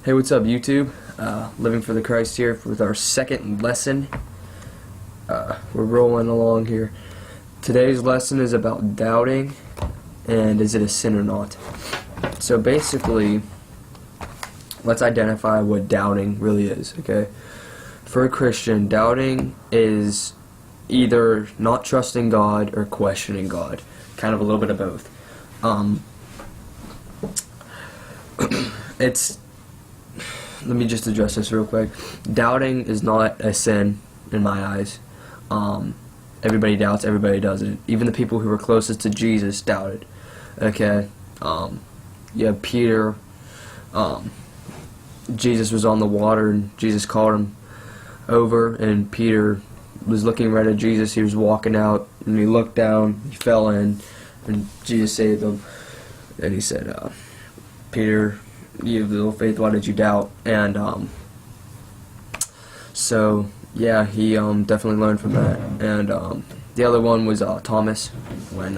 Hey, what's up, YouTube? Living for the Christ here with our second lesson. We're rolling along here. Today's lesson is about doubting and is it a sin or not. So basically, let's identify what doubting really is, okay? For a Christian, doubting is either not trusting God or questioning God. Kind of a little bit of both. Let me just address this real quick. Doubting is not a sin in my eyes. Everybody doubts, everybody does it. Even the people who were closest to Jesus doubted. Okay? You have Peter. Jesus was on the water and Jesus called him over, and Peter was looking right at Jesus. He was walking out and he looked down, he fell in, and Jesus saved him. And he said, Peter, you have little faith, why did you doubt? And so yeah, he definitely learned from that. And the other one was Thomas. When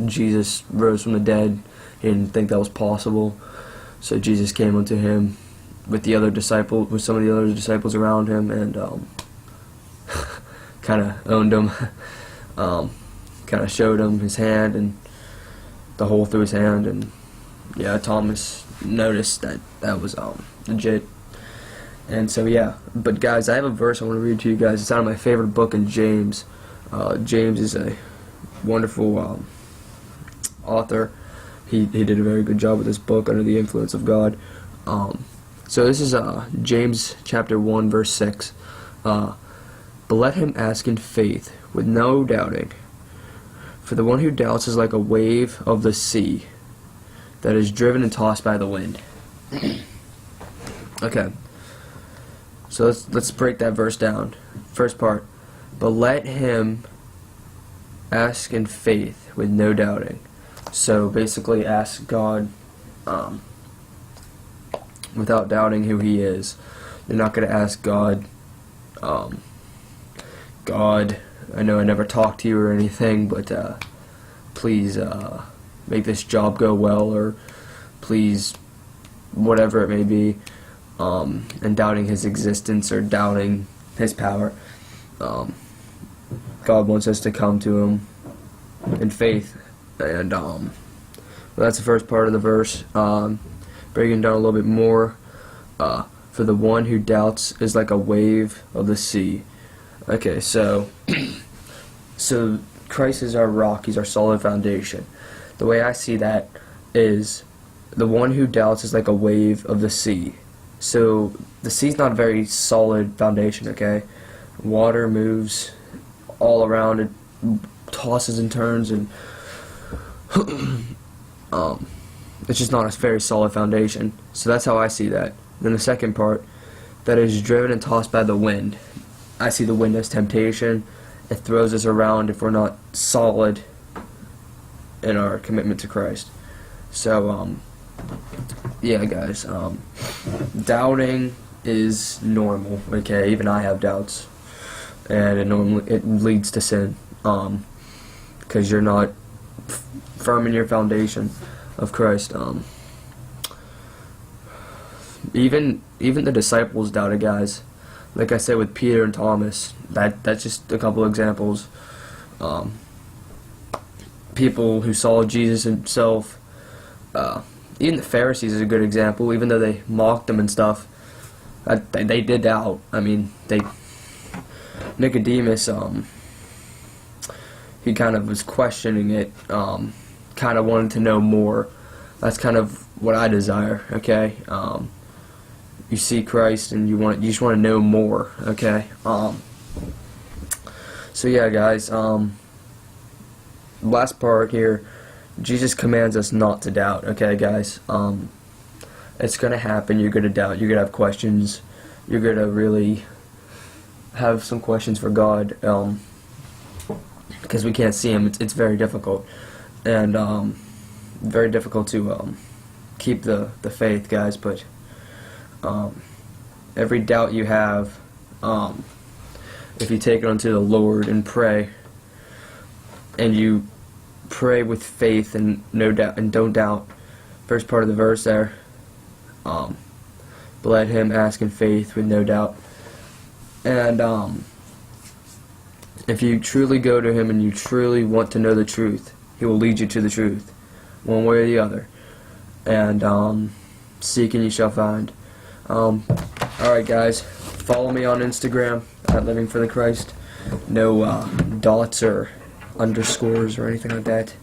Jesus rose from the dead, he didn't think that was possible, so Jesus came unto him with the other disciple, with some of the other disciples around him, and kind of owned him, kind of showed him his hand and the hole through his hand. And yeah, Thomas noticed that that was legit. And so yeah, but guys, I have a verse I want to read to you guys. It's out of my favorite book in James. James is a wonderful author. He did a very good job with this book under the influence of God. So this is James chapter 1 verse 6. But let him ask in faith with no doubting. For the one who doubts is like a wave of the sea that is driven and tossed by the wind. Okay. So let's break that verse down. First part. But let him ask in faith with no doubting. So basically ask God without doubting who he is. You're not going to ask God, God, I know I never talked to you or anything, but please make this job go well, or please, whatever it may be, and doubting his existence or doubting his power. God wants us to come to him in faith, and well, that's the first part of the verse. Breaking down a little bit more, for the one who doubts is like a wave of the sea. Okay, so so Christ is our rock, he's our solid foundation. The way I see that is the one who doubts is like a wave of the sea. So the sea's not a very solid foundation, okay? Water moves all around, it tosses and turns, and it's just not a very solid foundation. So that's how I see that. Then the second part, that is driven and tossed by the wind. I see the wind as temptation. It throws us around if we're not solid in our commitment to Christ. So yeah, guys, doubting is normal, okay? Even I have doubts, and it leads to sin, because you're not firm in your foundation of Christ. Even the disciples doubted, guys. Like I said with Peter and Thomas, that's just a couple examples. People who saw Jesus himself. Even the Pharisees is a good example. Even though they mocked him and stuff, they did doubt. I mean, Nicodemus, he kind of was questioning it. Kind of wanted to know more. That's kind of what I desire. Okay. You see Christ and you just want to know more. Okay. So yeah, guys. Last part here. Jesus commands us not to doubt, okay, guys? It's going to happen. You're going to doubt. You're going to have questions. You're going to really have some questions for God, because we can't see him. It's very difficult, and very difficult to keep the faith, guys. But every doubt you have, if you take it unto the Lord and pray, and you pray with faith and no doubt and don't doubt. First part of the verse there, But let him ask in faith with no doubt. And if you truly go to him and you truly want to know the truth, he will lead you to the truth, one way or the other. And seek and you shall find. Alright guys, follow me on Instagram at Living for the Christ. No dots or underscores or anything like that.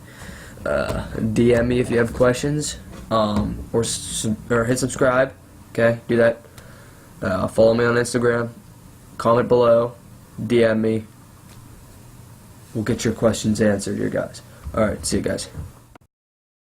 DM me if you have questions, or hit subscribe. Okay, do that. Follow me on Instagram. Comment below. DM me. We'll get your questions answered here, guys. Alright, see you guys.